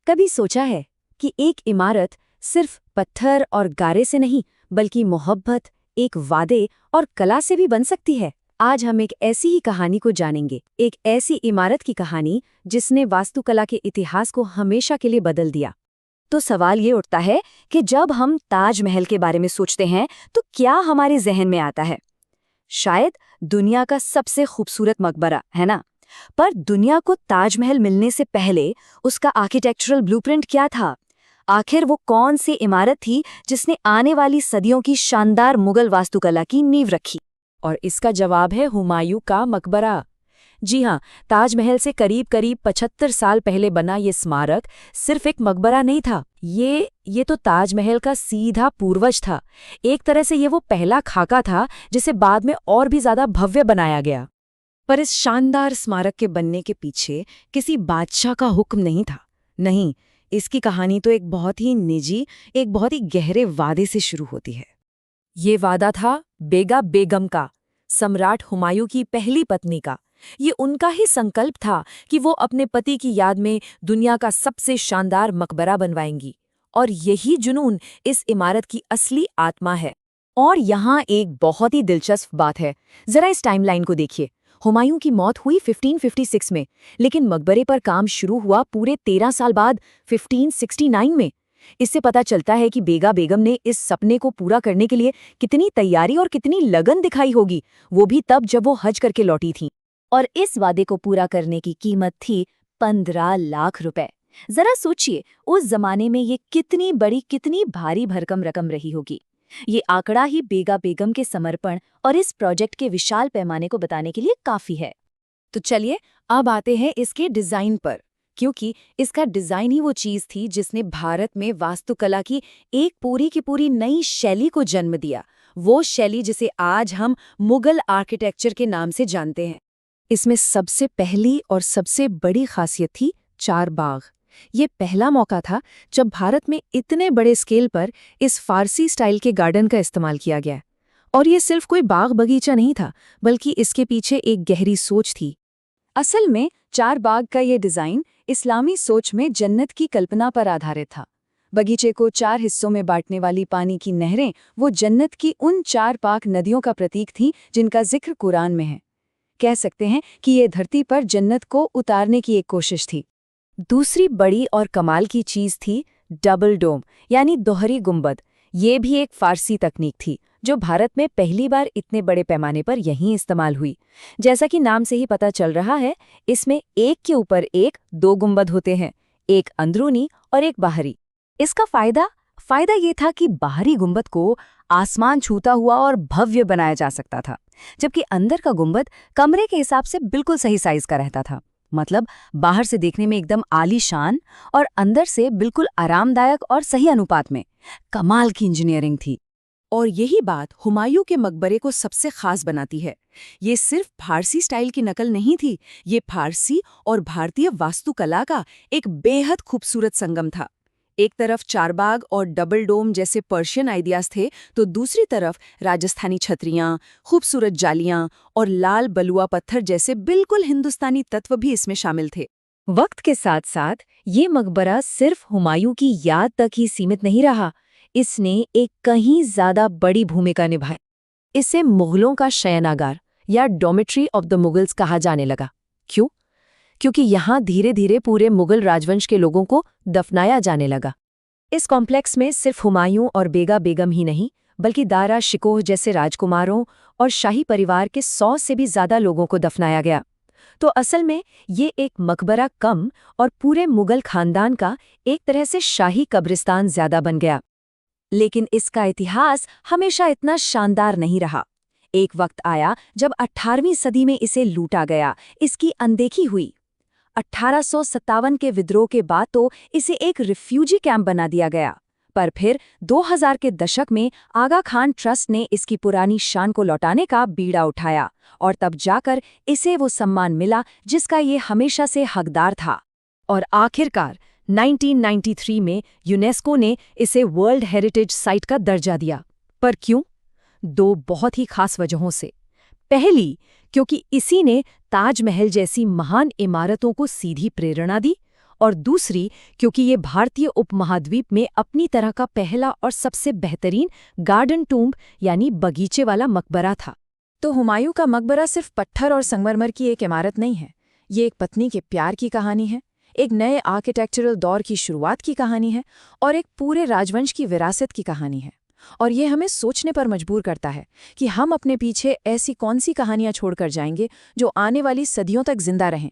कभी सोचा है कि एक इमारत सिर्फ पत्थर और गारे से नहीं बल्कि मोहब्बत, एक वादे और कला से भी बन सकती है? आज हम एक ऐसी ही कहानी को जानेंगे, एक ऐसी इमारत की कहानी जिसने वास्तुकला के इतिहास को हमेशा के लिए बदल दिया। तो सवाल ये उठता है कि जब हम ताजमहल के बारे में सोचते हैं तो क्या हमारे जहन में आता है? शायद दुनिया का सबसे खूबसूरत मकबरा, है ना? पर दुनिया को ताजमहल मिलने से पहले उसका आर्किटेक्चरल ब्लूप्रिंट क्या था? आखिर वो कौन सी इमारत थी जिसने आने वाली सदियों की शानदार मुगल वास्तुकला की नींव रखी? और इसका जवाब है हुमायूं का मकबरा। जी हाँ, ताजमहल से करीब करीब 75 साल पहले बना ये स्मारक सिर्फ एक मकबरा नहीं था। ये तो ताजमहल का सीधा पूर्वज था। एक तरह से ये वो पहला खाका था जिसे बाद में और भी ज्यादा भव्य बनाया गया। पर इस शानदार स्मारक के बनने के पीछे किसी बादशाह का हुक्म नहीं था। नहीं, इसकी कहानी तो एक बहुत ही निजी, एक बहुत ही गहरे वादे से शुरू होती है। ये वादा था बेगा बेगम का, सम्राट हुमायूं की पहली पत्नी का। ये उनका ही संकल्प था कि वो अपने पति की याद में दुनिया का सबसे शानदार मकबरा बनवाएंगी। और यही जुनून इस इमारत की असली आत्मा है। और यहाँ एक बहुत ही दिलचस्प बात है, जरा इस टाइमलाइन को देखिए। हुमायूं की मौत हुई 1556 में, लेकिन मकबरे पर काम शुरू हुआ पूरे 13 साल बाद 1569 में। इससे पता चलता है कि बेगा बेगम ने इस सपने को पूरा करने के लिए कितनी तैयारी और कितनी लगन दिखाई होगी, वो भी तब जब वो हज करके लौटी थी। और इस वादे को पूरा करने की कीमत थी 15 लाख रुपए। जरा सोचिए, उस जमाने में ये कितनी बड़ी, कितनी भारी भरकम रकम रही होगी। ये आंकड़ा ही बेगा बेगम के समर्पण और इस प्रोजेक्ट के विशाल पैमाने को बताने के लिए काफी है। तो चलिए अब आते हैं इसके डिजाइन पर, क्योंकि इसका डिजाइन ही वो चीज थी जिसने भारत में वास्तुकला की एक पूरी की पूरी नई शैली को जन्म दिया। वो शैली जिसे आज हम मुगल आर्किटेक्चर के नाम से जानते हैं। इसमें सबसे पहली और सबसे बड़ी खासियत थी चारबाग। ये पहला मौका था जब भारत में इतने बड़े स्केल पर इस फारसी स्टाइल के गार्डन का इस्तेमाल किया गया। और ये सिर्फ कोई बाग बगीचा नहीं था, बल्कि इसके पीछे एक गहरी सोच थी। असल में चारबाग का ये डिजाइन इस्लामी सोच में जन्नत की कल्पना पर आधारित था। बगीचे को 4 हिस्सों में बांटने वाली पानी की नहरें वो जन्नत की उन 4 पाक नदियों का प्रतीक थीं जिनका जिक्र कुरान में है। कह सकते हैं कि ये धरती पर जन्नत को उतारने की एक कोशिश थी। दूसरी बड़ी और कमाल की चीज थी डबल डोम, यानी दोहरी गुंबद। ये भी एक फारसी तकनीक थी जो भारत में पहली बार इतने बड़े पैमाने पर यहीं इस्तेमाल हुई। जैसा कि नाम से ही पता चल रहा है, इसमें एक के ऊपर एक 2 गुंबद होते हैं, एक अंदरूनी और एक बाहरी। इसका फायदा ये था कि बाहरी गुंबद को आसमान छूता हुआ और भव्य बनाया जा सकता था, जबकि अंदर का गुंबद कमरे के हिसाब से बिल्कुल सही साइज का रहता था। मतलब बाहर से देखने में एकदम आलीशान और अंदर से बिल्कुल आरामदायक और सही अनुपात में। कमाल की इंजीनियरिंग थी। और यही बात हुमायूं के मकबरे को सबसे खास बनाती है। ये सिर्फ फारसी स्टाइल की नकल नहीं थी, ये फारसी और भारतीय वास्तुकला का एक बेहद खूबसूरत संगम था। एक तरफ चारबाग और डबल डोम जैसे पर्शियन आइडियाज थे, तो दूसरी तरफ राजस्थानी छतरियां, खूबसूरत जालियां और लाल बलुआ पत्थर जैसे बिल्कुल हिंदुस्तानी तत्व भी इसमें शामिल थे। वक्त के साथ साथ ये मकबरा सिर्फ हुमायूं की याद तक ही सीमित नहीं रहा, इसने एक कहीं ज्यादा बड़ी भूमिका निभाई। इसे मुगलों का शयनागार या डॉर्मेट्री ऑफ द मुगल्स कहा जाने लगा। क्यों? क्योंकि यहाँ धीरे धीरे पूरे मुगल राजवंश के लोगों को दफनाया जाने लगा। इस कॉम्प्लेक्स में सिर्फ हुमायूं और बेगा बेगम ही नहीं, बल्कि दारा शिकोह जैसे राजकुमारों और शाही परिवार के 100 से भी ज्यादा लोगों को दफनाया गया। तो असल में ये एक मकबरा कम और पूरे मुगल खानदान का एक तरह से शाही कब्रिस्तान ज्यादा बन गया। लेकिन इसका इतिहास हमेशा इतना शानदार नहीं रहा। एक वक्त आया जब 18वीं सदी में इसे लूटा गया, इसकी अनदेखी हुई। 1857 के विद्रोह के बाद तो इसे एक रिफ्यूजी कैंप बना दिया गया। पर फिर 2000 के दशक में आगा खान ट्रस्ट ने इसकी पुरानी शान को लौटाने का बीड़ा उठाया, और तब जाकर इसे वो सम्मान मिला जिसका ये हमेशा से हकदार था। और आखिरकार 1993 में यूनेस्को ने इसे वर्ल्ड हेरिटेज साइट का दर्जा दिया। पर क्यों? 2 बहुत ही खास वजहों से। पहली, क्योंकि इसी ने ताजमहल जैसी महान इमारतों को सीधी प्रेरणा दी, और दूसरी क्योंकि ये भारतीय उपमहाद्वीप में अपनी तरह का पहला और सबसे बेहतरीन गार्डन टूम्ब यानी बगीचे वाला मकबरा था। तो हुमायूं का मकबरा सिर्फ पत्थर और संगमरमर की एक इमारत नहीं है, ये एक पत्नी के प्यार की कहानी है, एक नए आर्किटेक्चरल दौर की शुरुआत की कहानी है और एक पूरे राजवंश की विरासत की कहानी है। और ये हमें सोचने पर मजबूर करता है कि हम अपने पीछे ऐसी कौन सी कहानियां छोड़कर जाएंगे जो आने वाली सदियों तक जिंदा रहें।